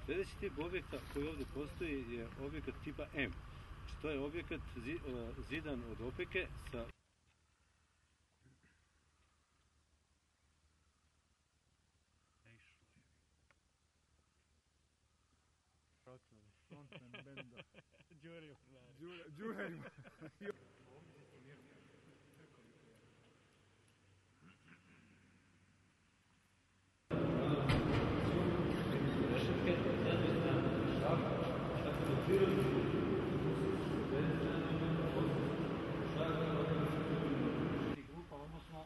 Sljedeći tip objekta koji ovdje postoji je objekat tipa M. Znači, to je objekat zidan od opeke sa... Frontman benda. Đure Đure. grupa, odnosno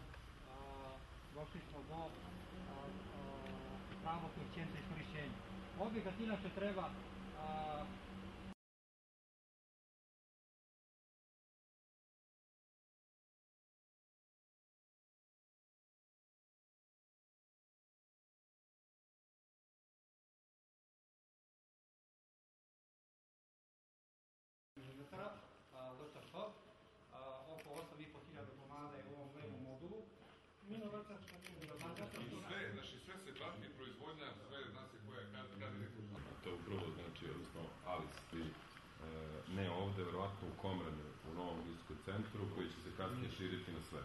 došli smo do samog koeficijenta iskorišćenja. Objekat inače treba oko 8.500 komada je u ovom levom modulu. Sve se prati, proizvodnja, sve zna se koja kada neko. To upravo znači, odnosno Alice, ne ovde, verovatno u Komranu, u novom logističkom centru, koji će se kasnije širiti na sve.